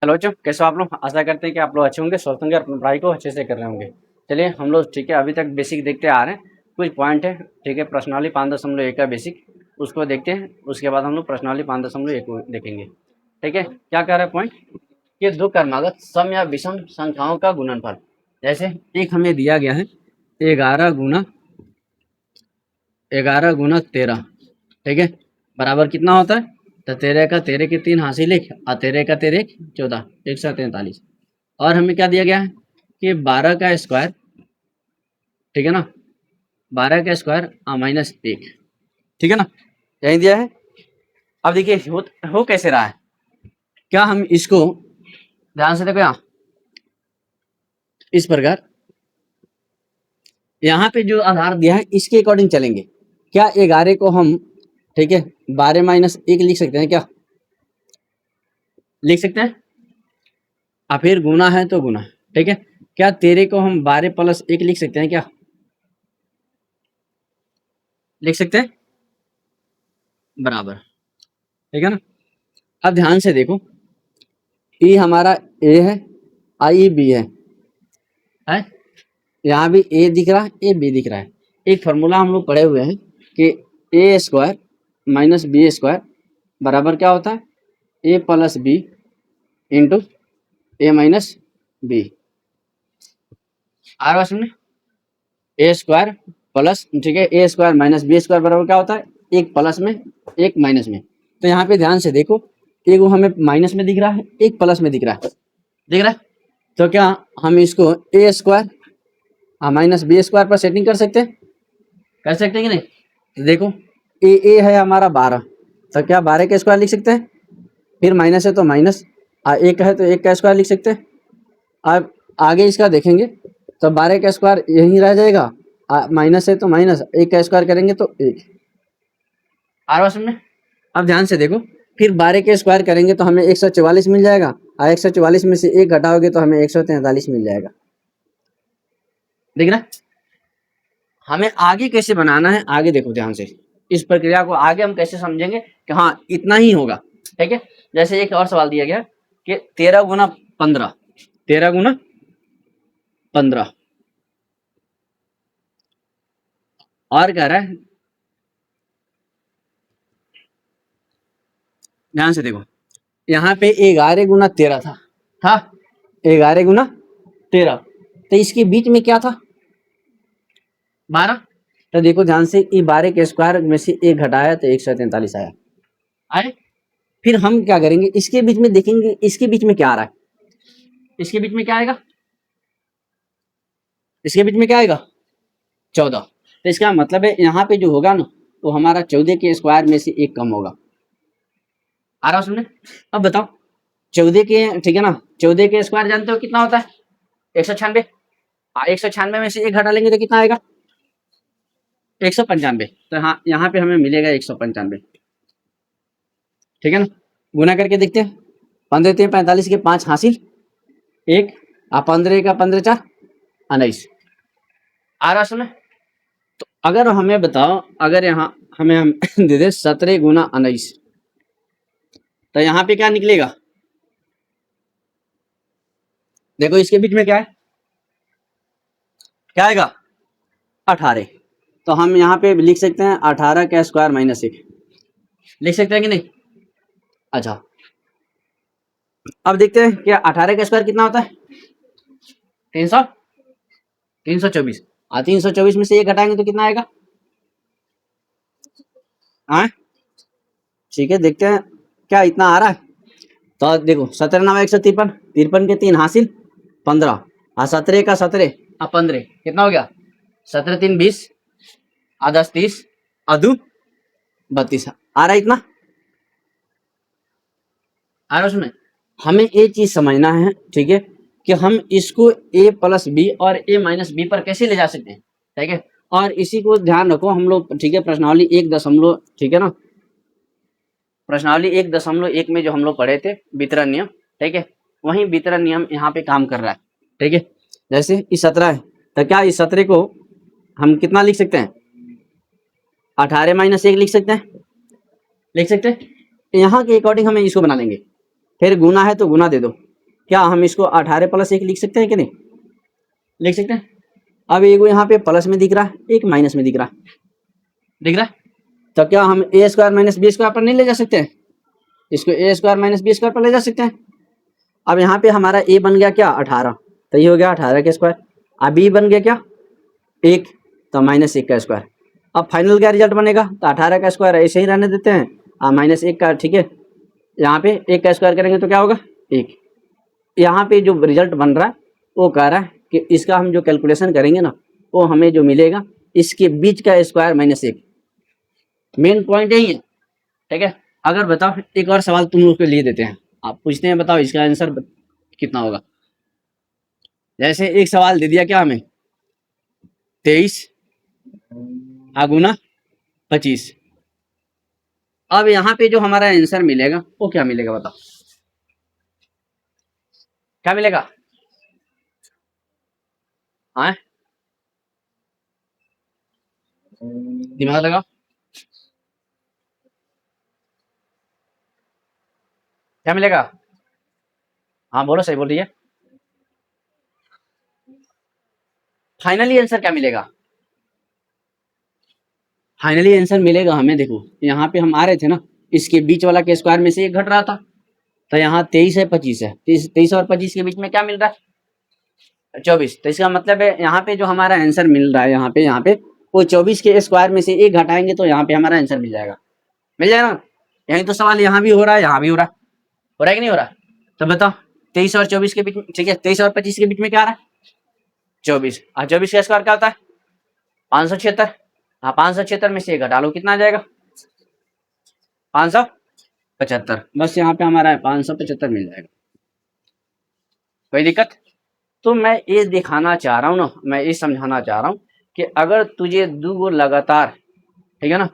Hello बच्चों, कैसे हो आप लोग। आशा करते हैं कि आप लोग अच्छे होंगे, स्वस्थ होंगे और अपनी पढ़ाई को अच्छे से कर रहे होंगे। चलिए हम लोग ठीक है अभी तक बेसिक देखते आ रहे हैं। कुछ पॉइंट है ठीक है, प्रश्नावली 5.1 का बेसिक उसको देखते हैं। उसके बाद हम लोग प्रश्नावली 5.1 को देखेंगे। ठीक है, क्या कह रहा है पॉइंट कि दो क्रमागत सम या विषम संख्याओं का गुणनफल। जैसे एक हमें दिया गया है 11 गुना ठीक है, बराबर कितना होता है। तो 13 के 3 हासिल एक और 13 का 13 14 143। और हमें क्या दिया गया है कि 12 का स्क्वायर, ठीक है ना, 12 का स्क्वायर -1, ठीक है ना, यही दिया है। अब देखिए हो कैसे रहा है। क्या हम इसको ध्यान से देखो, यहाँ इस प्रकार यहाँ पे जो आधार दिया है इसके अकॉर्डिंग चलेंगे। क्या 11 को हम ठीक है 12 - 1 लिख सकते हैं, क्या लिख सकते हैं। और फिर गुना है तो गुना, ठीक है। क्या 13 को हम 12 + 1 लिख सकते हैं, क्या लिख सकते हैं, बराबर, ठीक है ना। अब ध्यान से देखो, ई हमारा ए है, आई बी है यहाँ भी ए दिख रहा है, ए बी दिख रहा है। एक फार्मूला हम लोग पढ़े हुए हैं कि ए स्क्वायर माइनस बी स्क्वायर बराबर क्या होता है, ए प्लस बी इंटू ए माइनस बी। आ रहा है ए स्क्वायर प्लस, ठीक है, ए स्क्वायर माइनस बी स्क्वायर बराबर क्या होता है, एक प्लस में एक माइनस में। तो यहाँ पे ध्यान से देखो, एक वो हमें माइनस में दिख रहा है, एक प्लस में दिख रहा है, दिख रहा है। तो क्या हम इसको ए स्क्वायर माइनस बी स्क्वायर पर सेटिंग कर सकते हैं, कर सकते हैं कि नहीं। तो देखो ए है हमारा 12, तो क्या 12 का स्क्वायर लिख सकते हैं। फिर माइनस है तो माइनस, एक है तो एक का स्क्वायर लिख सकते हैं। अब आगे इसका देखेंगे तो 12 का स्क्वायर यहीं रह जाएगा, माइनस है तो माइनस, एक का स्क्वायर करेंगे तो एक। आ रहा समझ में। अब ध्यान से देखो, फिर 12 के स्क्वायर करेंगे तो हमें 144 मिल जाएगा, और 144 में से एक घटाओगे तो हमें 143 मिल जाएगा, देख रहा। हमें आगे कैसे बनाना है, आगे देखो ध्यान से, इस प्रक्रिया को आगे हम कैसे समझेंगे कि हाँ इतना ही होगा, ठीक है। जैसे एक और सवाल दिया गया कि 13 गुना 15, 13 गुना 15, और कह रहा है, ध्यान से देखो, यहाँ पे 11 गुना 13 था 11 गुना 13, तो इसके बीच में क्या था 12। तो देखो ध्यान से, ये 12 के स्क्वायर में से एक घटाया तो 143 आया, आए। फिर हम क्या करेंगे, इसके बीच में देखेंगे, इसके बीच में क्या आ रहा है, इसके बीच में क्या आएगा, इसके बीच में क्या आएगा 14। तो इसका मतलब है यहाँ पे जो होगा ना, वो हमारा 14 के स्क्वायर में से एक कम होगा। आ रहा सुनने। अब बताओ 14 के, ठीक है ना, 14 के स्क्वायर जानते हो कितना होता है 196। 196 में से एक घटा लेंगे तो कितना आएगा 195। तो हाँ यहाँ पे हमें मिलेगा 195, ठीक है ना। गुना करके देखते हैं, 15 3 45 के 5 हासिल एक, 15 का 15 4 19। आ रहा सुने। तो अगर हमें बताओ, अगर यहाँ हमें हम दे दे 17 गुना 19, तो यहाँ पे क्या निकलेगा, देखो इसके बीच में क्या है, क्या आएगा 18। तो हम यहाँ पे लिख सकते हैं 18 का स्क्वायर -1, लिख सकते हैं कि नहीं। अच्छा अब देखते हैं कि 18 का स्क्वायर कितना होता है 324। 324 में से एक घटाएंगे तो कितना आएगा, हाँ ठीक है, देखते हैं क्या इतना आ रहा है। तो देखो 17 9 153, 53 के 3 हासिल 15, और 17 का 17 और 15 कितना हो गया 17 3 20, और 10 30, और 2 32। आ रहा है इतना, आ रहा उसमें। हमें ये चीज समझना है, ठीक है, कि हम इसको a प्लस बी और a माइनस बी पर कैसे ले जा सकते हैं, ठीक है। और इसी को ध्यान रखो हम लोग, ठीक है, प्रश्नावली 1.1, ठीक है ना, प्रश्नावली 1.1 में जो हम लोग पढ़े थे वितरण नियम, ठीक है, वही वितरण नियम यहाँ पे काम कर रहा है, ठीक है। जैसे इस 17 है, तो क्या इस 17 को हम कितना लिख सकते हैं 18 -1 लिख सकते हैं, लिख सकते हैं। यहाँ के अकॉर्डिंग हमें इसको बना लेंगे। फिर गुना है तो गुना दे दो, क्या हम इसको 18 प्लस 1 लिख सकते हैं कि नहीं, लिख सकते हैं। अब एक यहाँ पे प्लस में दिख रहा है, एक माइनस में दिख रहा है, दिख रहा है, तो क्या हम ए स्क्वायर माइनस बी स्क्वायर पर नहीं ले जा सकते हैं, इसको ए स्क्वायर माइनस बी स्क्वायर पर ले जा सकते हैं। अब यहाँ पे हमारा ए बन गया क्या 18, तो ये हो गया 18 का स्क्वायर। अब बी बन गया क्या 1, तो माइनस 1 का स्क्वायर। अब फाइनल क्या रिजल्ट बनेगा, तो 18 का स्क्वायर ऐसे ही रहने देते हैं, माइनस 1 का, ठीक है, यहाँ पे 1 का स्क्वायर करेंगे तो क्या होगा 1। यहाँ पे जो रिजल्ट बन रहा है वो कह रहा है कि इसका हम जो कैलकुलेशन करेंगे ना, वो हमें जो मिलेगा इसके बीच का स्क्वायर माइनस 1। मेन पॉइंट यही है, ठीक है। अगर बताओ एक और सवाल तुम लोग के लिए देते हैं, आप पूछते हैं बताओ इसका आंसर कितना होगा। जैसे एक सवाल दे दिया क्या हमें 23 गुना 25। अब यहाँ पे जो हमारा आंसर मिलेगा वो क्या मिलेगा बताओ, क्या मिलेगा, हाँ दिमाग लगाओ, क्या मिलेगा, हाँ बोलो, सही बोल रही है। फाइनली आंसर क्या मिलेगा, फाइनली आंसर मिलेगा हमें, देखो यहाँ पे हम आ रहे थे ना, इसके बीच वाला के स्क्वायर में से एक घट रहा था, तो यहाँ 23 है 25 है, 23 और 25 के बीच में क्या मिल रहा है 24। तो इसका मतलब है यहाँ पे जो हमारा आंसर मिल रहा है, यहाँ पे वो 24 के स्क्वायर में से एक घटाएंगे तो यहाँ पे हमारा आंसर मिल जाएगा, मिल जाएगा ना। यही तो सवाल यहाँ भी हो रहा है, यहाँ भी हो रहा है, हो रहा है कि नहीं हो रहा। तो बताओ 23 और 24 के बीच में, ठीक है, 23 और 25 के बीच में क्या आ रहा है 24, और 24 का स्क्वायर क्या होता है 576। हाँ 576 में से एक घटा लो, कितना आ जाएगा 575। बस यहाँ पे हमारा 575 मिल जाएगा, कोई दिक्कत। तो मैं ये दिखाना चाह रहा हूँ ना, मैं ये समझाना चाह रहा हूँ कि अगर तुझे दो लगातार, ठीक है ना,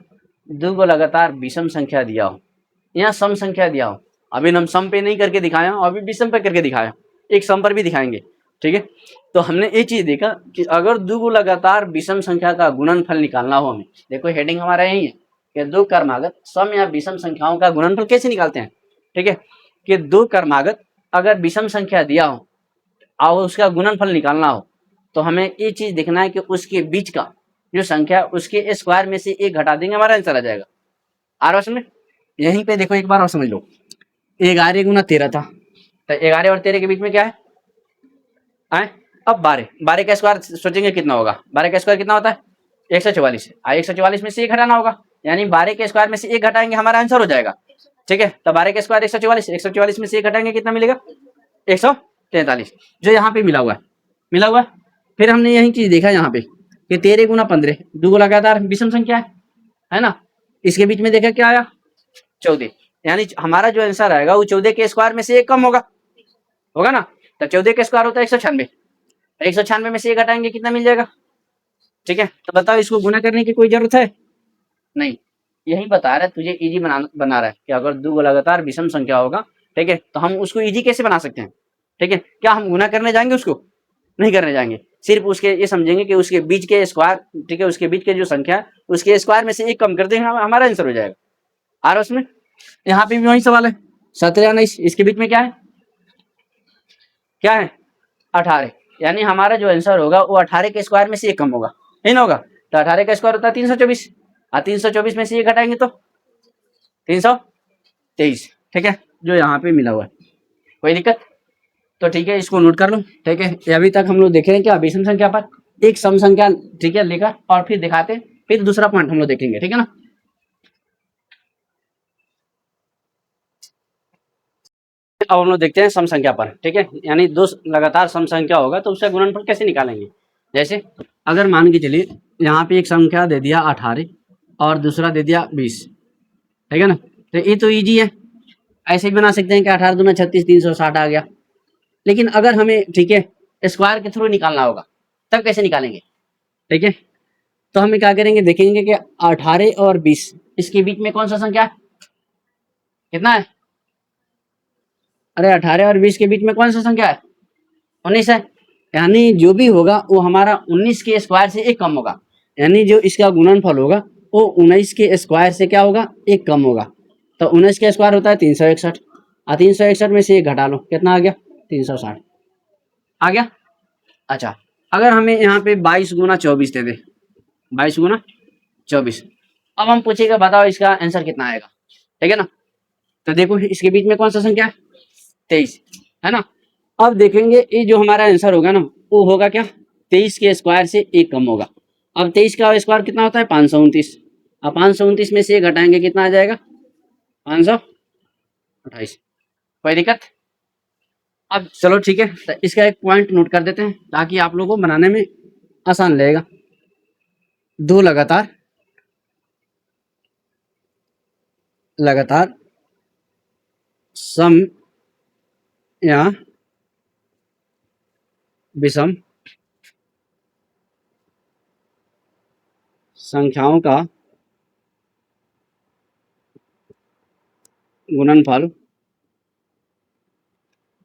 दो लगातार विषम संख्या दिया हो या सम संख्या दिया हो, अभी हम सम पे नहीं करके दिखाया, अभी विषम पे करके दिखाया, एक सम पर भी दिखाएंगे, ठीक है। तो हमने ये चीज देखा कि अगर दो लगातार विषम संख्या का गुणनफल निकालना हो हमें, देखो हेडिंग हमारा यही है कि दो क्रमागत सम या विषम संख्याओं का गुणनफल कैसे निकालते हैं, ठीक है, कि दो क्रमागत अगर विषम संख्या दिया हो और उसका गुणनफल निकालना हो, तो हमें ये चीज देखना है कि उसके बीच का जो संख्या उसके स्क्वायर में से एक घटा देंगे, हमारा आंसर आ जाएगा। आ रहा समझ, यहीं पे देखो एक बार और समझ लो, 11 गुना 13 था, तो 11 और 13 के बीच में क्या है अब 12 का स्क्वायर सोचेंगे कितना होगा, 12 का स्क्वायर कितना होता है 144, 144 में से एक घटाना होगा, यानी 12 के स्क्वायर में से एक घटाएंगे हमारा आंसर हो जाएगा, ठीक है। तो 12 के स्क्वायर 144, 144 में से एक घटाएंगे कितना मिलेगा 143, जो यहाँ पे मिला हुआ है, मिला हुआ है। फिर हमने यही चीज देखा यहाँ पे कि 13 गुना 15, दो लगातार विषम संख्या है ना, इसके बीच में देखा क्या आया 14, यानी हमारा जो आंसर आएगा वो 14 के स्क्वायर में से एक कम होगा, होगा ना। तो 14 का स्क्वायर होता है 196, 196 में से एक घटाएंगे कितना मिल जाएगा, ठीक है। तो बताओ इसको गुना करने की कोई जरूरत है नहीं, यही बता रहा है तुझे, इजी बना रहा है कि अगर दो लगातार विषम संख्या होगा, ठीक है, तो हम उसको इजी कैसे बना सकते हैं, ठीक है। क्या हम गुना करने जाएंगे, उसको नहीं करने जाएंगे, सिर्फ उसके ये समझेंगे कि उसके बीच के स्क्वायर, ठीक है, उसके बीच के जो संख्या है उसके स्क्वायर में से एक कम कर देंगे, हमारा आंसर हो जाएगा। आ रहा उसमें, यहाँ पे भी वही सवाल है 17 19, इसके बीच में क्या है, क्या है 18, यानी हमारा जो आंसर होगा वो 18 के स्क्वायर में से एक कम होगा, नहीं ना होगा। तो 18 का स्क्वायर होता है 324, 324 में से ये घटाएंगे तो 323, ठीक है, जो यहाँ पे मिला हुआ है, कोई दिक्कत। तो ठीक है, इसको नोट कर लो, ठीक है। अभी तक हम लोग देख रहे हैं क्या विषम संख्या पर एक सम संख्या, ठीक है, लेकर और फिर दिखाते, फिर दूसरा पॉइंट हम लोग देखेंगे, ठीक है ना। अब हम लोग देखते हैं सम संख्या पर, ठीक है, यानी दो लगातार सम संख्या होगा तो उसका गुणनफल कैसे निकालेंगे। जैसे अगर मान के चलिए यहाँ पे एक संख्या दे दिया 18 और दूसरा दे दिया 20, ठीक है ना, तो ये तो इजी है, ऐसे भी बना सकते हैं कि 18 दूना 36, 360 आ गया। लेकिन अगर हमें, ठीक है, स्क्वायर के थ्रू निकालना होगा तब कैसे निकालेंगे, ठीक है। तो हम क्या करेंगे, देखेंगे कि 18 और 20 इसके बीच में कौन सा संख्या है, कितना है, अरे 18 और 20 के बीच में कौन सा संख्या है 19 है, यानी जो भी होगा वो हमारा 19 के स्क्वायर से एक कम होगा, यानी जो इसका गुणनफल होगा वो 19 के स्क्वायर से क्या होगा एक कम होगा। तो 19 का स्क्वायर होता है 361, और 361 में से एक घटा लो, कितना आ गया 360 आ गया। अच्छा, अगर हमें यहाँ पे 22 गुना 24 दे दे, 22 गुना 24, अब हम पूछेगा बताओ इसका आंसर कितना आएगा, ठीक है ना। तो देखो इसके बीच में कौन सा संख्या है, 23 है ना। अब देखेंगे ये जो हमारा आंसर होगा ना वो होगा क्या, 23 के स्क्वायर से एक कम होगा। अब 23 का स्क्वायर कितना होता है 529, अब 529 में से एक घटाएंगे कितना आ जाएगा 528। कोई दिक्कत। अब चलो ठीक है, तो इसका एक पॉइंट नोट कर देते हैं ताकि आप लोगों को बनाने में आसान लगेगा। दो लगातार सम या विषम संख्याओं का गुणनफल,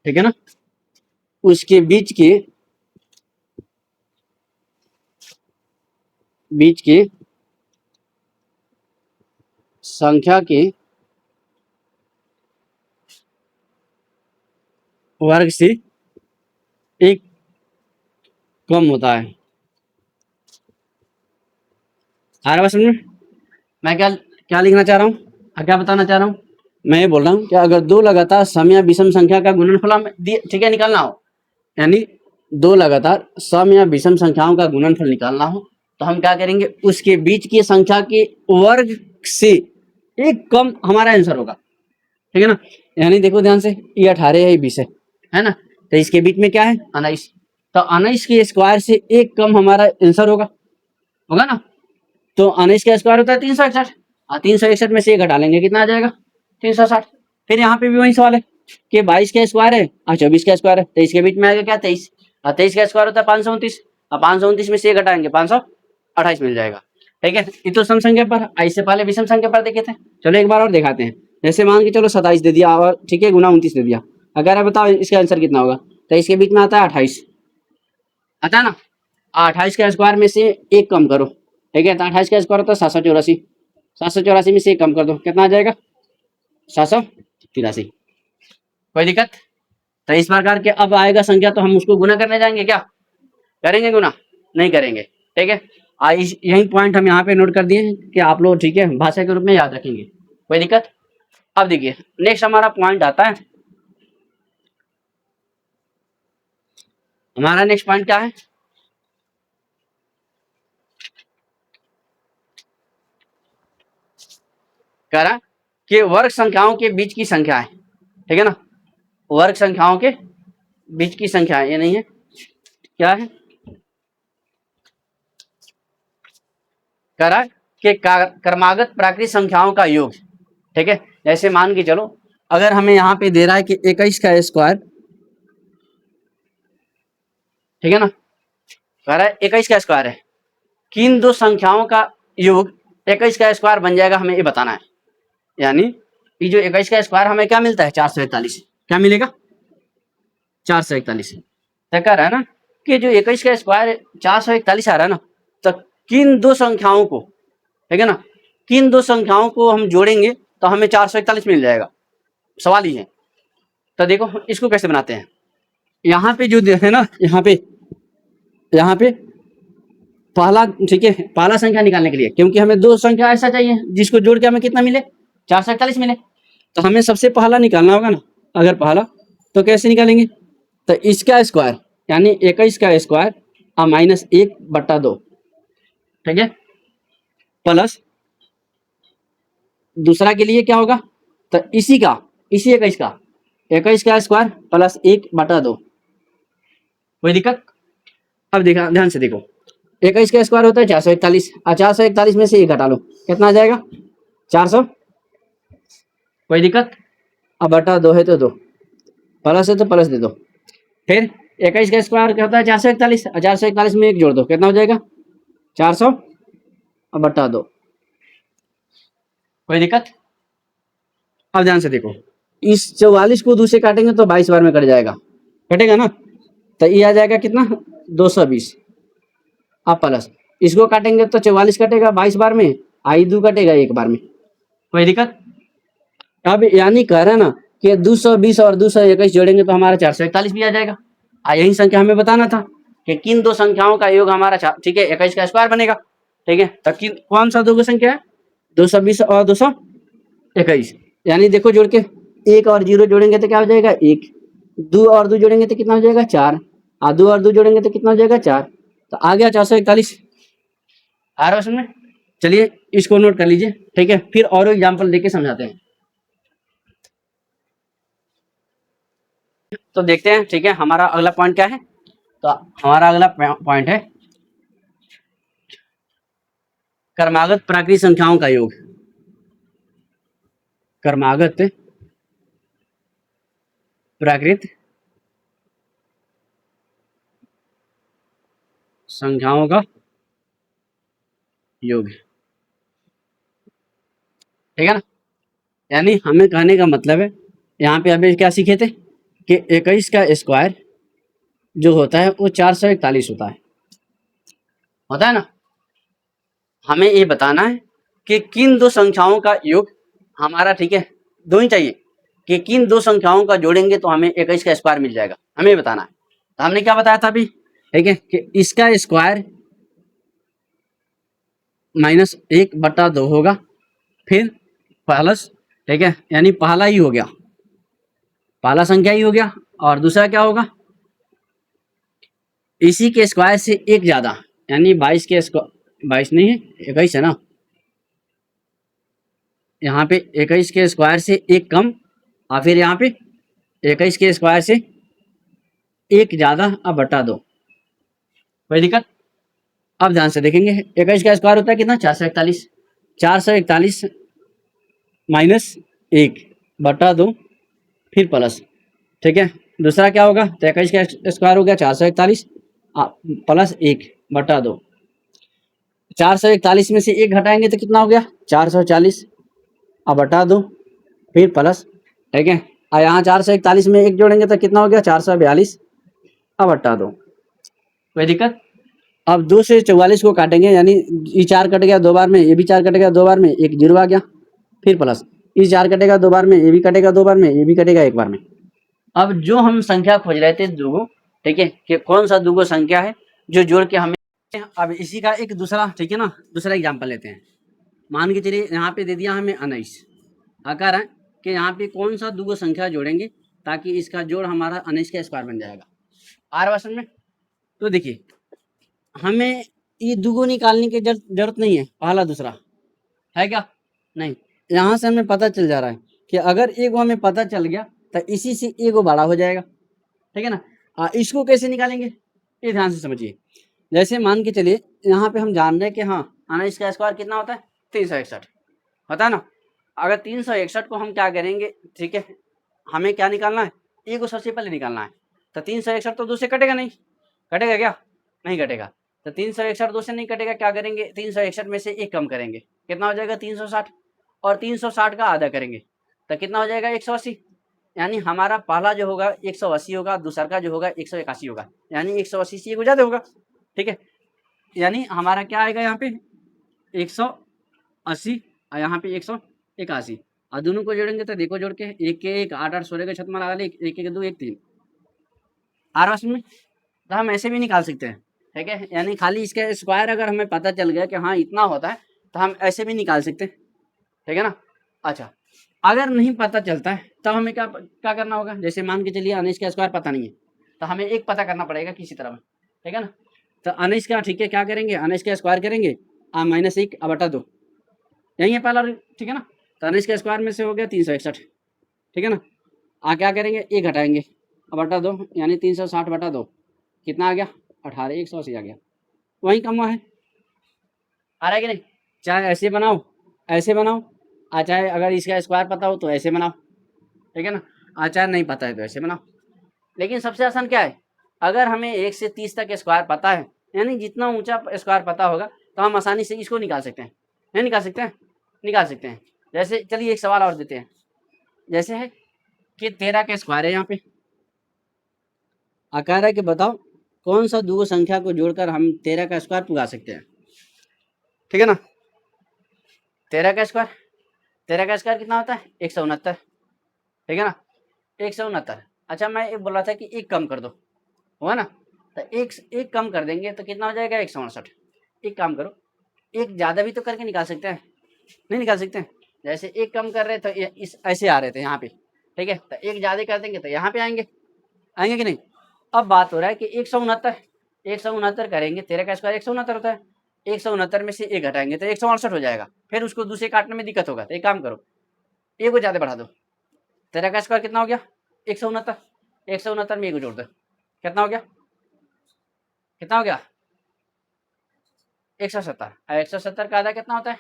ठीक है ना, उसके बीच के संख्या के वर्ग से एक कम होता है। आ रहा है समझ में मैं क्या क्या लिखना चाह रहा हूँ और क्या बताना चाह रहा हूँ। मैं ये बोल रहा हूँ कि अगर दो लगातार सम या विषम संख्या का गुणनफल हमें ठीक है निकालना हो, यानी दो लगातार सम या विषम संख्याओं का गुणनफल निकालना हो तो हम क्या करेंगे, उसके बीच की संख्या के वर्ग से एक कम हमारा आंसर होगा, ठीक है ना। यानी देखो ध्यान से, ये 18 है, ये 20 है ना, तो इसके बीच में क्या है 19, तो 19 के स्क्वायर से एक कम हमारा आंसर होगा ना। तो 19 का स्क्वायर होता है 361, 361 में से एक घटा लेंगे कितना आ जाएगा 360। फिर यहाँ पे भी वही सवाल है कि 22 का स्क्वायर है और 24 का स्क्वायर है, तो इसके बीच में आएगा क्या 23, और 23 का स्क्वायर होता है 529, और 529 में से एक घटाएंगे 528 मिल जाएगा, ठीक है। ये तो सम संख्या पर, इससे पहले विषम संख्या पर देखे थे। चलो एक बार और दिखाते हैं। जैसे मान के चलो 27 दे दिया और ठीक है गुना 29 दे दिया, अगर आप बताओ इसका आंसर कितना होगा, तो इसके बीच में आता है 28, आता है ना। 28 का स्क्वायर में से एक कम करो, ठीक है, तो 28 का स्क्वायर होता है 784, 784 में से एक कम कर दो कितना आ जाएगा 783। कोई दिक्कत। तो इस प्रकार के अब आएगा संख्या तो हम उसको गुना करने जाएंगे, क्या करेंगे गुना नहीं करेंगे, ठीक है। यही पॉइंट हम यहाँ पे नोट कर दिए हैं कि आप लोग ठीक है भाषा के रूप में याद रखेंगे, कोई दिक्कत। अब देखिए नेक्स्ट हमारा पॉइंट आता है, हमारा नेक्स्ट पॉइंट क्या है, कह रहा कि वर्ग संख्याओं के बीच की संख्या है, ठीक है ना, वर्ग संख्याओं के बीच की संख्या है, ये नहीं है क्या है, कह रहा कि क्रमागत प्राकृतिक संख्याओं का योग, ठीक है। जैसे मान के चलो अगर हमें यहाँ पे दे रहा है कि 21 का स्क्वायर, ठीक है ना, कह रहा है 21 का स्क्वायर है, किन दो संख्याओं का योग 21 का स्क्वायर बन जाएगा हमें ये बताना है। यानी ये जो 21 का स्क्वायर हमें क्या मिलता है 441, क्या मिलेगा 441। तो कह रहा है ना कि जो 21 का स्क्वायर 441 आ रहा है ना, तो किन दो संख्याओं को, ठीक है ना, किन दो संख्याओं को हम जोड़ेंगे तो हमें 441 मिल जाएगा, सवाल ही है। तो देखो इसको कैसे बनाते हैं, यहाँ पे जो है ना, यहाँ पे पहला, ठीक है, पहला संख्या निकालने के लिए, क्योंकि हमें दो संख्या ऐसा चाहिए जिसको जोड़ के हमें कितना मिले 441 मिले, तो हमें सबसे पहला निकालना होगा ना। अगर पहला तो कैसे निकालेंगे, तो इसका स्क्वायर यानी 21 का स्क्वायर और माइनस 1/2, ठीक है, प्लस दूसरा के लिए क्या होगा, तो इसी 21 का स्क्वायर प्लस 1/2। कोई दिक्कत। अब देखा ध्यान से देखो, 21 का स्क्वायर होता है 441 और 441 में से एक घटा लो कितना आ जाएगा 400। कोई दिक्कत। अब बटा 2 है तो 2, प्लस है तो प्लस दे दो। फिर 21 का स्क्वायर क्या होता है 441 और 441 में एक जोड़ दो कितना हो जाएगा 400 और बटा 2। कोई दिक्कत। अब ध्यान से देखो, इस 44 को 2 से काटेंगे तो 22 बार में कट जाएगा, कटेगा ना, तो ये आ जाएगा कितना 220। अब प्लस इसको काटेंगे तो 44 कटेगा 22 बार में, आई 2 कटेगा 1 बार में। कोई दिक्कत। अब यानी कह रहा है ना कि 220 और 221 जोड़ेंगे तो हमारा 441 भी आ जाएगा। यही संख्या हमें बताना था कि किन दो संख्याओं का योग हमारा ठीक है 21 का स्क्वायर बनेगा। ठीक है, तो कौन सा दो संख्या है 220 और 221। यानी देखो जोड़ के 1 और 0 जोड़ेंगे तो क्या हो जाएगा 1, 2 और 2 जोड़ेंगे तो कितना हो जाएगा 4, 2 और 2 जोड़ेंगे तो कितना हो जाएगा 4, तो आ गया 441। आ रहा है समझ में? चलिए इसको नोट कर लीजिए। ठीक है, फिर और एग्जाम्पल देके समझाते हैं। तो देखते हैं। ठीक है, हमारा अगला पॉइंट क्या है? तो हमारा अगला पॉइंट है क्रमागत प्राकृतिक संख्याओं का योग। क्रमागत प्राकृत संख्याओं का योग। ठीक है ना? यानी हमें कहने का मतलब है, यहाँ पे अभी क्या सीखे थे कि 21 का स्क्वायर जो होता है वो 441 होता है ना। हमें ये बताना है कि किन दो संख्याओं का योग हमारा, ठीक है, दो ही चाहिए, कि किन दो संख्याओं का जोड़ेंगे तो हमें 21 का स्क्वायर मिल जाएगा, हमें बताना है। तो हमने क्या बताया था अभी? ठीक है, कि इसका स्क्वायर -1/2 होगा, फिर प्लस, ठीक है, यानी पहला ही हो गया, पहला संख्या ही हो गया, और दूसरा क्या होगा इसी के स्क्वायर से एक ज्यादा, यानी 22 के स्क्वायर, 22 नहीं है 21 है ना, यहाँ पे 21 के स्क्वायर से एक कम, और फिर यहाँ पे 21 के स्क्वायर से एक ज्यादा, अब बटा 2। कोई दिक्कत? अब ध्यान से देखेंगे, 21 का स्क्वायर होता है कितना 441, 441 -1/2 फिर प्लस। ठीक है, दूसरा क्या होगा? तो 21 का स्क्वायर हो गया 441 प्लस 1/2। 441 में से एक घटाएंगे तो कितना हो गया 440 अब बटा 2 फिर प्लस। ठीक है, और यहाँ 441 में एक जोड़ेंगे तो कितना हो गया 442 अब बटा 2। कोई दिक्कत? अब 2 से 44 को काटेंगे, यानी ये 4 कट गया 2 बार में, ये भी 4 कटेगा 2 बार में, एक 0 आ गया, फिर प्लस, ये 4 कटेगा 2 बार में, ये भी कटेगा 2 बार में, ये भी कटेगा 1 बार में। अब जो हम संख्या खोज रहे थे दुगो, ठीक है, कि कौन सा दुगो संख्या है जो जोड़ के हमें, अब इसी का एक दूसरा, ठीक है ना, दूसरा एग्जाम्पल लेते हैं। मान के चलिए यहाँ पे दे दिया हमें 19, आकार है कि यहाँ पे कौन सा दुगो संख्या जोड़ेंगे ताकि इसका जोड़ हमारा 19 का स्क्वायर बन जाएगा। आ रहा समझ में? तो देखिए हमें ये दुगो निकालने की जरूरत नहीं है, पहला दूसरा है क्या नहीं, यहाँ से हमें पता चल जा रहा है कि अगर एगो हमें पता चल गया तो इसी से एगो बड़ा हो जाएगा। ठीक है ना? इसको कैसे निकालेंगे ये ध्यान से समझिए। जैसे मान के चलिए यहाँ पे हम जान रहे हैं कि हाँ 19 का स्क्वायर कितना होता है 361 होता है ना। अगर 361 को हम क्या करेंगे, ठीक है, हमें क्या निकालना है एगो सबसे पहले निकालना है, तो 361 तो 2 से कटेगा नहीं, कटेगा क्या? नहीं कटेगा। तो 361 2 से नहीं कटेगा, क्या करेंगे 361 में से एक कम करेंगे, कितना हो जाएगा 360, और 360 का आधा करेंगे तो कितना हो जाएगा 180। यानी हमारा पहला जो होगा 180 होगा, दूसरा का जो होगा 181 होगा, यानी 180 से एक ज़्यादा होगा। ठीक है, यानी हमारा क्या आएगा यहाँ पे 180 और यहाँ पे 181, और दोनों को जोड़ेंगे तो देखो जोड़ के एक के एक 8 8 16 के छत में लगा ले, एक एक 2 1 3 आ रहा में। तो हम ऐसे भी निकाल सकते हैं। ठीक है, यानी खाली इसका स्क्वायर अगर हमें पता चल गया कि हाँ इतना होता है तो हम ऐसे भी निकाल सकते हैं। ठीक है ना? अच्छा, अगर नहीं पता चलता है तो हमें क्या क्या करना होगा? जैसे मान के चलिए 19 का स्क्वायर पता नहीं है तो हमें एक पता करना पड़ेगा किसी तरह में। ठीक है ना? तो 19 का, ठीक है, क्या करेंगे 19 का स्क्वायर करेंगे -1/2, यही है पहला। ठीक है ना? तो 19 का स्क्वायर में से हो गया 361। ठीक है ना? क्या करेंगे एक घटाएंगे बटा 2, यानी 360/2 कितना आ गया 18, 180 आ गया, वही कम हुआ है। आ रहा है कि नहीं? चाहे ऐसे बनाओ ऐसे बनाओ, चाहे अगर इसका स्क्वायर पता हो तो ऐसे बनाओ। ठीक है ना? चाहे नहीं पता है तो ऐसे बनाओ। लेकिन सबसे आसान क्या है, अगर हमें 1 से 30 तक स्क्वायर पता है, यानी जितना ऊंचा स्क्वायर पता होगा तो हम आसानी से इसको निकाल सकते हैं। नहीं निकाल सकते हैं? निकाल सकते हैं। जैसे चलिए एक सवाल और देते हैं, जैसे है कि 13 का स्क्वायर है, यहाँ पे आकार है कि बताओ कौन सा दो संख्या को जोड़कर हम 13 का स्क्वायर पुगा सकते हैं। ठीक है ना? 13 का स्क्वायर कितना होता है 169। ठीक है ना? 169। अच्छा मैं एक बोल रहा था कि एक कम कर दो, हुआ ना, तो एक कम कर देंगे तो कितना हो जाएगा 168। एक काम करो, एक ज़्यादा भी तो करके निकाल सकते हैं, नहीं निकाल सकते हैं? जैसे एक कम कर रहे तो इस ऐसे आ रहे थे यहाँ पे, ठीक है, तो एक ज़्यादा कर देंगे तो यहाँ पे आएंगे, आएंगे कि नहीं? अब बात हो रहा है कि 169 करेंगे, 13 का स्क्वायर 169 होता है, 169 में से एक घटाएंगे तो 168 हो जाएगा, फिर उसको दूसरे काटने में दिक्कत होगा, तो एक काम करो, एक को ज़्यादा बढ़ा दो, 13 का स्क्वायर कितना हो गया 169, 169 में एक को जोड़ दो, कितना हो गया, कितना हो गया 170। 170 का आधा कितना होता है,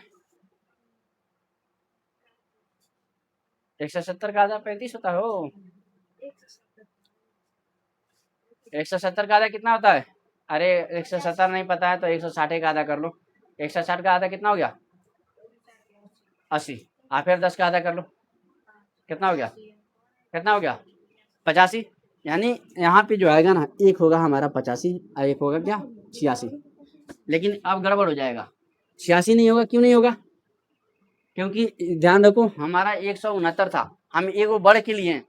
170 का आधा 35 होता है हो, 170 का आधा कितना होता है, अरे 170 नहीं पता है तो 160 का आधा कर लो, 160 का आधा कितना हो गया 80, फिर 10 का आधा कर लो, कितना हो गया, कितना हो गया 85। यानी यहाँ पे जो आएगा ना, एक होगा हमारा 85 और एक होगा क्या 86, लेकिन अब गड़बड़ हो जाएगा, 86 नहीं होगा, क्यों नहीं होगा, क्योंकि ध्यान रखो हमारा 169 था, हम एगो बढ़ के लिए हैं,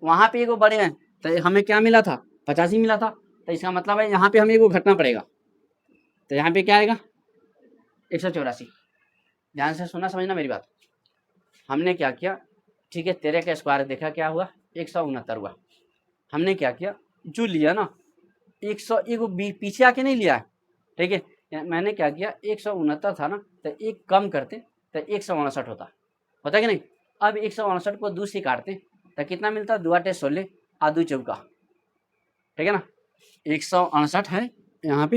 वहाँ पे एगो बढ़े हैं, तो हमें क्या मिला था 85 मिला था, तो इसका मतलब है यहाँ पे हमें एगो घटना पड़ेगा, तो यहाँ पे क्या आएगा 184। ध्यान से सुना समझना मेरी बात। हमने क्या किया, ठीक है, 13 का स्क्वायर देखा क्या हुआ 169 हुआ, हमने क्या किया जो लिया ना 100 एगो पीछे आके नहीं लिया है, ठीक है, मैंने क्या किया 169 था ना, तो एक कम करते तो 169 होता कि नहीं। अब 169 को 2 से काटते तो कितना मिलता, 2 8 16 और 2 चौका, ठीक है ना, 168 है यहाँ पे,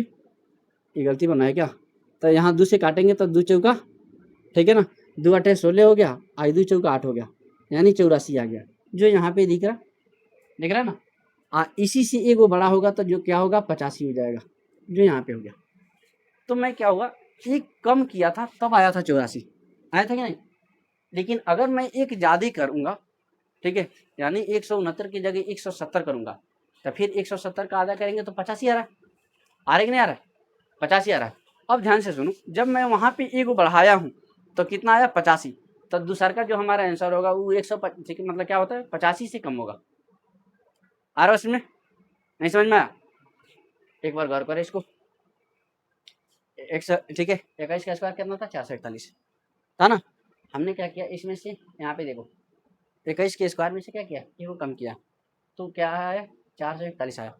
ये गलती बनाया क्या, तो यहाँ 2 से काटेंगे तो 2 चौका, ठीक है ना, 2 8 16 हो गया, और 2 चौका 8 हो गया, यानी 84 आ गया, जो यहाँ पे दिख रहा है ना। इसी से एगो बड़ा होगा तो जो क्या होगा 85 हो जाएगा, जो यहाँ पे हो गया। तो मैं क्या हुआ, एक कम किया था तब आया था 84, आया था कि नहीं, लेकिन अगर मैं एक ज़्यादा करूँगा, ठीक है, यानी 169 की जगह 170 करूँगा, तो फिर 170 का आधा करेंगे तो 85 आ रहा है, आ रहा है कि नहीं आ रहा है, 85 आ रहा है। अब ध्यान से सुनो, जब मैं वहाँ पे एगो बढ़ाया हूँ तो कितना आया 85, तो दूसरा का जो हमारा आंसर होगा वो 100, ठीक है, मतलब क्या होता है 85 से कम होगा। आ रहा है उसमें, नहीं समझ में आया, एक बार गौर करें इसको। ठीक है, 21 का स्क्वायर कितना था 441 था ना, हमने क्या किया इसमें से, यहाँ पे देखो 21 के स्क्वायर में से क्या किया, ये वो कम किया, तो क्या आया 441 आया,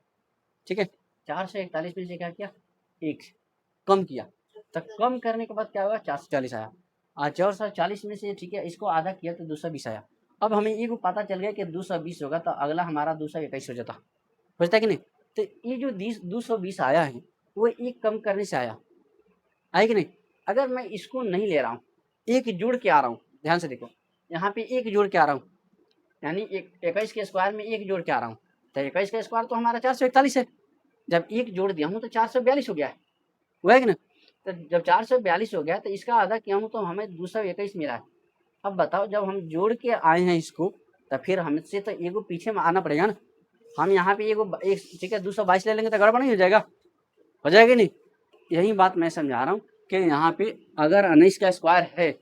ठीक है, 441 में से क्या किया एक कम किया, तो कम करने के बाद क्या हुआ 440 आया, और 440 में से ठीक है इसको आधा किया तो 220 आया। अब हमें ये पता चल गया कि 220 होगा तो अगला हमारा 221 हो जाता, बुझता कि नहीं। तो ये जो 220 आया है वो एक कम करने से आया, है कि नहीं। अगर मैं इसको नहीं ले रहा हूँ, एक जोड़ के आ रहा हूँ, ध्यान से देखो यहाँ पे एक जोड़ के आ रहा हूँ, यानी 21 के स्क्वायर में एक जोड़ के आ रहा हूँ, तो 21 का स्क्वायर तो हमारा 441 है, जब एक जोड़ दिया हूँ तो 442 हो गया है, हुआ है कि ना। तो जब 442 हो गया तो इसका आधा किया हूँ तो हमें 221 मिला है। अब बताओ जब हम जोड़ के आए हैं इसको, तो फिर हमसे तो एगो पीछे में आना पड़ेगा ना, हम यहाँ पे एगो एक ठीक है 222 ले लेंगे तो गड़बड़ नहीं हो जाएगा, हो जाएगा नहीं। यही बात मैं समझा रहा हूँ कि यहाँ पे अगर 19 का स्क्वायर है,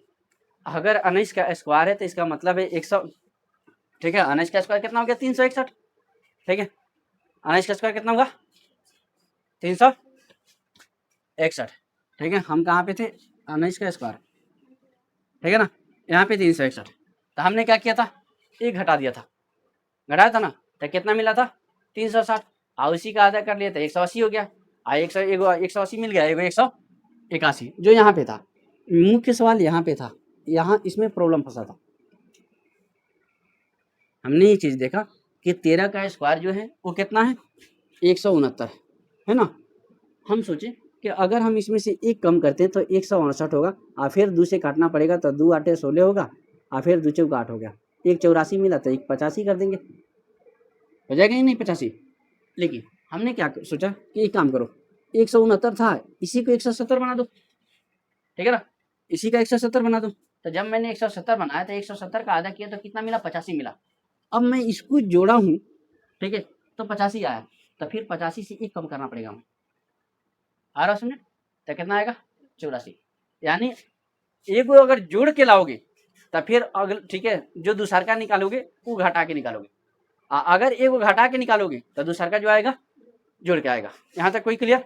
अगर 19 का स्क्वायर है तो इसका मतलब है 100, ठीक है, 19 का स्क्वायर कितना हो गया 361, ठीक है, 19 का स्क्वायर कितना होगा 361, ठीक है, हम कहाँ पे थे 19 का स्क्वायर, ठीक है ना, यहाँ पे 361, तो हमने क्या किया था एक घटा दिया था, घटाया था ना, तो कितना मिला था 360, और उसी का आधा कर लिया तो 180 हो गया, 180 मिल गया, 181 जो यहाँ पे था। मुख्य सवाल यहाँ पे था, यहाँ इसमें प्रॉब्लम फंसा था, हमने ये चीज़ देखा कि 13 का स्क्वायर जो है वो कितना है 169 है ना। हम सोचे कि अगर हम इसमें से एक कम करते हैं तो 168 होगा, और फिर 2 से काटना पड़ेगा तो 2 8 16 होगा, और फिर 2 चौका 8 हो गया, एक 84 मिला तो एक 85 कर देंगे, हो जाएगा ही नहीं 85। लेकिन हमने क्या सोचा कि एक काम करो 169 था, इसी को 170 बना दो, ठीक है ना, इसी का 170 बना दो। तो जब मैंने 170 बनाया तो 170 का आधा किया तो कितना मिला 85 मिला। अब मैं इसको जोड़ा हूँ, ठीक है, तो 85 आया, तो फिर 85 से एक कम करना पड़ेगा हमें, आ रहा सुनिए, तो कितना आएगा 84, यानी एक को अगर जोड़ के लाओगे तो फिर अगले, ठीक है, जो दूसरा का निकालोगे वो घटा के निकालोगे, अगर एक को घटा के निकालोगे तो दूसरा का जो आएगा जोड़ के आएगा। यहाँ तक कोई क्लियर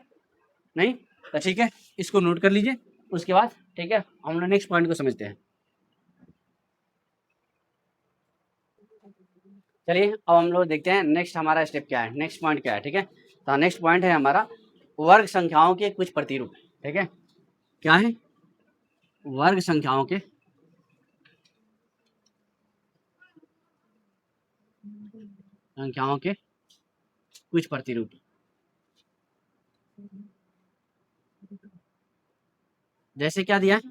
नहीं? तो ठीक है, इसको नोट कर लीजिए। उसके बाद ठीक है, हम लोग नेक्स्ट पॉइंट को समझते हैं। चलिए अब हम लोग देखते हैं नेक्स्ट हमारा स्टेप क्या है, नेक्स्ट पॉइंट क्या है। ठीक है, तो नेक्स्ट पॉइंट है हमारा वर्ग संख्याओं के कुछ प्रतिरूप। ठीक है, क्या है? वर्ग संख्याओं के कुछ प्रतिरूप। जैसे क्या दिया है?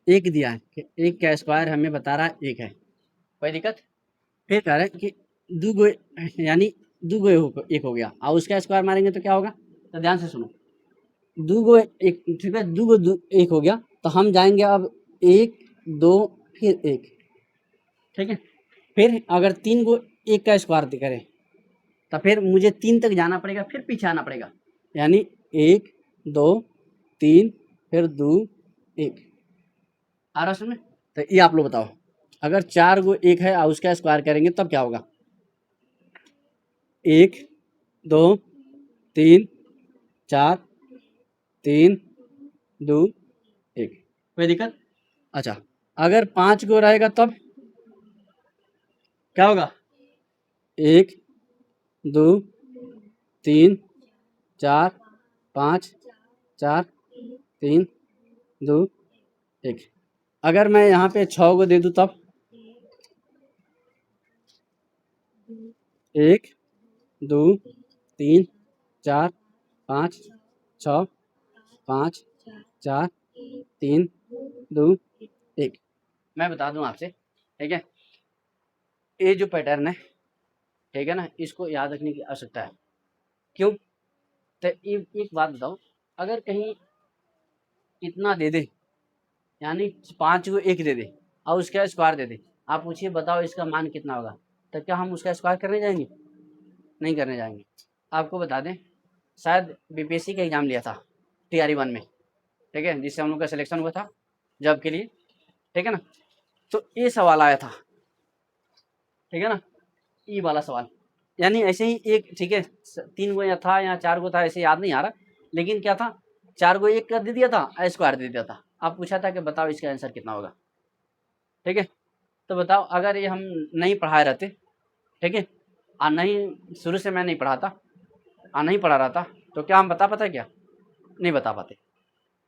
एक दिया है कि एक का स्क्वायर हमें बता रहा है एक है, कोई दिक्कत। फिर कह रहे हैं कि दो गो, यानी दो गो एक हो गया, और उसका स्क्वायर मारेंगे तो क्या होगा? तो ध्यान से सुनो, दो गो एक, ठीक है, एक हो गया, तो हम जाएंगे अब एक दो फिर एक। ठीक है, फिर अगर तीन गो एक का स्क्वायर करें तो फिर मुझे तीन तक जाना पड़ेगा, फिर पीछे आना पड़ेगा, यानी एक दो तीन फिर दो एक। आ रहा समझ? तो ये आप लोग बताओ, अगर चार गो एक है और उसका स्क्वायर करेंगे तब क्या होगा? एक दो तीन चार तीन दो एक, कोई दिक्कत? अच्छा, अगर पांच गो रहेगा तब क्या होगा? एक दो तीन चार पाँच चार तीन दो एक। अगर मैं यहाँ पे छः गो दे दूँ तब एक दो तीन चार पाँच छः पाँच चार तीन दो एक। मैं बता दूं आपसे, ठीक है, ये जो पैटर्न है, ठीक है ना, इसको याद रखने की आवश्यकता है। क्यों? तो एक बात बताओ, अगर कहीं इतना दे दे, यानी पाँच को एक दे दे और उसका स्क्वायर दे दे, आप पूछिए बताओ इसका मान कितना होगा, तो क्या हम उसका स्क्वायर करने जाएंगे? नहीं करने जाएंगे। आपको बता दें, शायद बीपीएससी का एग्जाम लिया था टीआरई 1 में, ठीक है, जिससे हम लोग का सिलेक्शन हुआ था जॉब के लिए, ठीक है ना, तो ये सवाल आया था, ठीक है ना, ई वाला सवाल, यानी ऐसे ही एक, ठीक है, तीन गो या था या चार गो था, ऐसे याद नहीं आ रहा, लेकिन क्या था, चार गो एक कर दे दिया था, स्क्वायर दे दिया था। आप पूछा था कि बताओ इसका आंसर कितना होगा। ठीक है, तो बताओ अगर ये हम नहीं पढ़ाए रहते, ठीक है, और नहीं शुरू से मैं नहीं पढ़ाता और नहीं पढ़ा रहा था, तो क्या हम बता पाते? क्या नहीं बता पाते?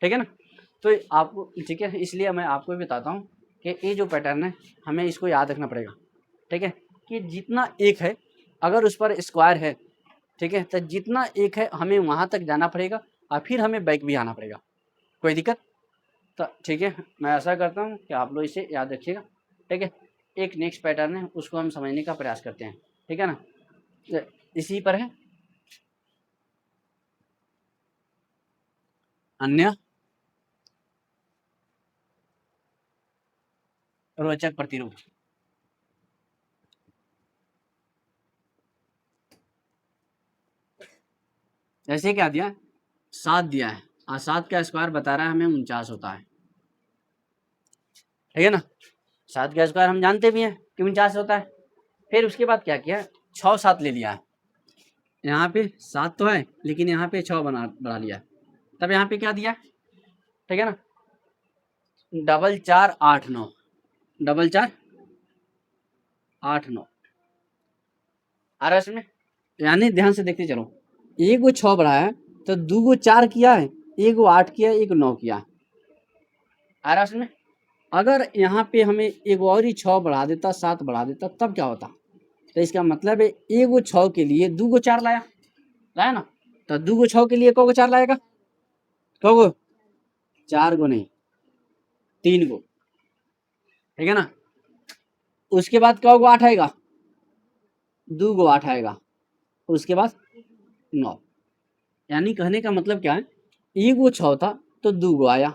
ठीक है ना, तो आपको, ठीक है, इसलिए मैं आपको भी बताता हूँ कि ये जो पैटर्न है हमें इसको याद रखना पड़ेगा। ठीक है, कि जितना एक है अगर उस पर स्क्वायर है, ठीक है, तो जितना एक है हमें वहाँ तक जाना पड़ेगा और फिर हमें बैक भी आना पड़ेगा। कोई दिक्कत? तो ठीक है, मैं ऐसा करता हूँ कि आप लोग इसे याद रखिएगा। ठीक है, एक नेक्स्ट पैटर्न है उसको हम समझने का प्रयास करते हैं। ठीक है ना, इसी पर है अन्य रोचक प्रतिरूप। जैसे क्या दिया? 7 दिया है और 7 का स्क्वायर बता रहा है हमें 49 होता है। ठीक है ना, 7 का स्क्वायर हम जानते भी हैं कि 49 होता है। फिर उसके बाद क्या किया? 6 7 ले लिया है, यहाँ पे 7 तो है लेकिन यहाँ पे 6 बढ़ा लिया। तब यहाँ पे क्या दिया? ठीक है ना, डबल 4 8 9, डबल 4 8 9 आ रहा है इसमें। यानी ध्यान से देखते चलो, एक वो 6 बढ़ाया है तो दो गो 4 किया है, एक वो 8 किया है, एक 9 किया है। आ रहा है इसमें। अगर यहाँ पे हमें एक और ही 6 बढ़ा देता, 7 बढ़ा देता, तब क्या होता? तो इसका मतलब है एक वो 6 के लिए दो गो 4 लाया, लाया ना, तो दो गो 6 के लिए को 4 लाएगा? को गो? 4 गो नहीं, 3 गो। ठीक है ना, उसके बाद कौ गो 8 आएगा? दो गो 8 आएगा, उसके बाद 9। यानी कहने का मतलब क्या है, एक गो 6 था तो दो गो आया,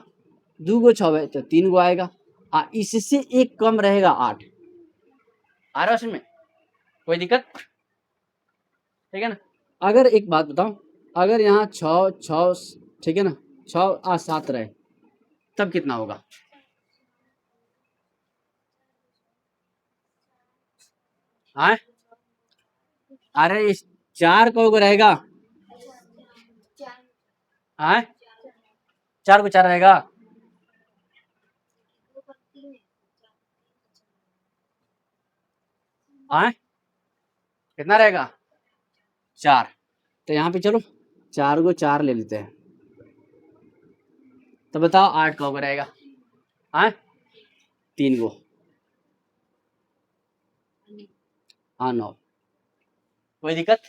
दो गो 6 है तो 3 गो आएगा, इससे एक कम रहेगा 8। आ रहा है में कोई दिक्कत? ठीक है ना, अगर एक बात बताओ, अगर यहाँ 6 6, ठीक है ना, 6 और 7 रहे तब कितना होगा? हाँ, अरे इस 4 को रहेगा, हाँ 4 को 4 रहेगा, हाँ कितना रहेगा 4। तो यहाँ पे चलो 4 को 4 ले लेते हैं, तो बताओ 8 को रहेगा, हाँ 3 को, हाँ 9। कोई दिक्कत?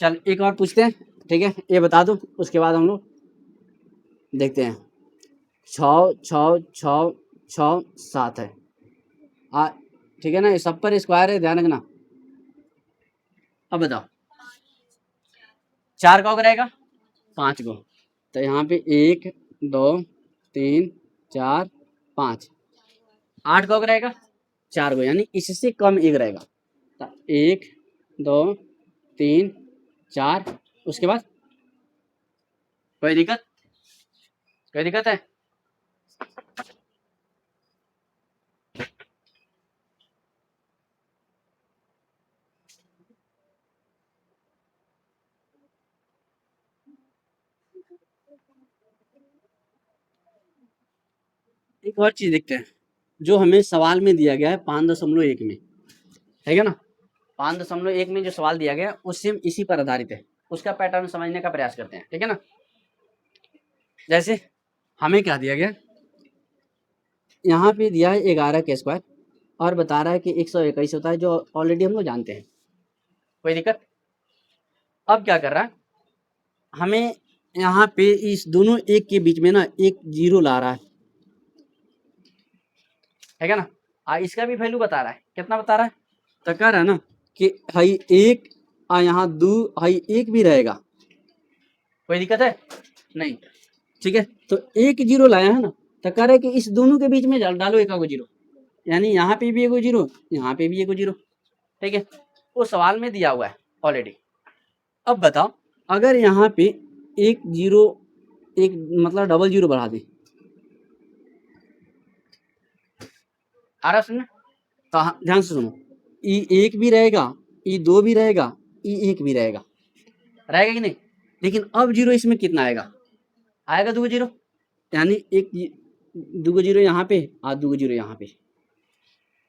चल एक और पूछते हैं, ठीक है ये बता दो, उसके बाद हम लोग देखते हैं। 6 6 6 6 7 है, आ ठीक है ना, ये सब पर स्क्वायर है, ध्यान रखना। अब बताओ 4 का रहेगा 5 को, तो यहाँ पे 1 2 3 4 5, 8 का रहेगा 4 को, यानी इससे कम एक रहेगा, तो 1 2 3 4, उसके बाद कोई दिक्कत, कोई दिक्कत है? एक और चीज देखते हैं, जो हमें सवाल में दिया गया है 5.1 में, ठीक है ना, 5.1 में जो सवाल दिया गया है वो सेम इसी पर आधारित है, उसका पैटर्न समझने का प्रयास करते हैं, ठीक है ना। जैसे हमें क्या दिया गया, यहाँ पे दिया है 11 के स्क्वायर और बता रहा है कि 121 होता है, जो ऑलरेडी हम लोग जानते हैं, कोई दिक्कत? अब क्या कर रहा है, हमें यहाँ पे इस दोनों एक के बीच में ना एक जीरो ला रहा है, ठीक है ना, इसका भी वैल्यू बता रहा है, कितना बता रहा है, तो कह रहा है ना कि हाई एक यहाँ दो हाई एक भी रहेगा, कोई दिक्कत है नहीं, ठीक है। तो एक जीरो लाया है ना, तो कह रहा है कि इस दोनों के बीच में डालो एक को जीरो, यानी यहाँ पे भी एक जीरो, यहाँ पे भी एक जीरो, ठीक है, वो सवाल में दिया हुआ है ऑलरेडी। अब बताओ अगर यहाँ पे एक जीरो, एक मतलब डबल जीरो बढ़ा दे, आ रहा सुनना, तो ध्यान से सुनो, ई एक भी रहेगा, ई दो भी रहेगा, ई एक भी रहेगा, रहेगा कि नहीं, लेकिन अब जीरो इसमें कितना आएगा, आएगा 2 जीरो, यानी एक 2 जीरो यहाँ पे और 2 जीरो यहाँ पे,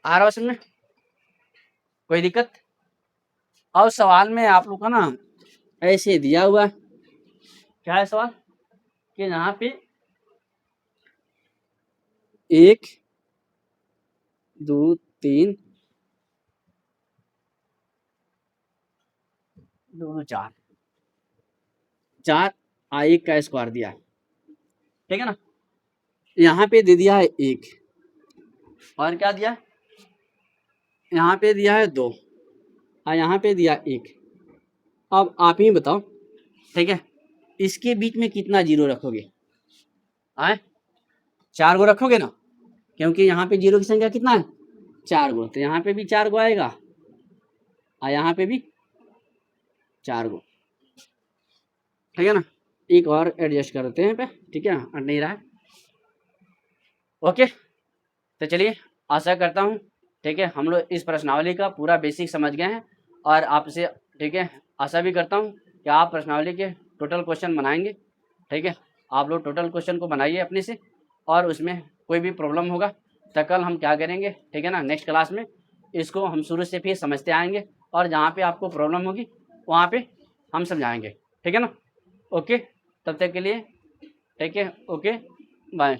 आ रहा समझ में, कोई दिक्कत? और सवाल में आप लोग का ना ऐसे दिया हुआ है, क्या है सवाल कि यहाँ पे 1 2 3 2 4 4 1 का स्क्वायर दिया है, ठीक है ना, यहाँ पे दे दिया है 1 और क्या दिया, यहाँ पे दिया है 2 और यहाँ पे दिया 1। अब आप ही बताओ, ठीक है, इसके बीच में कितना जीरो रखोगे, आए 4 गो रखोगे ना, क्योंकि यहाँ पे जीरो की संख्या कितना है 4 गो, तो यहाँ पे भी 4 गो आएगा और यहाँ पे भी 4 गो, ठीक है ना। एक और एडजस्ट करते हैं पे, ठीक है, अट नहीं रहा है, ओके। तो चलिए आशा करता हूँ, ठीक है, हम लोग इस प्रश्नावली का पूरा बेसिक समझ गए हैं, और आपसे, ठीक है, आशा भी करता हूँ कि आप प्रश्नावली के टोटल क्वेश्चन बनाएंगे, ठीक है, आप लोग टोटल क्वेश्चन को बनाइए अपने से, और उसमें कोई भी प्रॉब्लम होगा तो कल हम क्या करेंगे, ठीक है ना, नेक्स्ट क्लास में इसको हम शुरू से फिर समझते आएंगे, और जहाँ पे आपको प्रॉब्लम होगी वहाँ पे हम समझाएंगे, ठीक है ना, ओके। तब तक के लिए ठीक है, ओके बाय।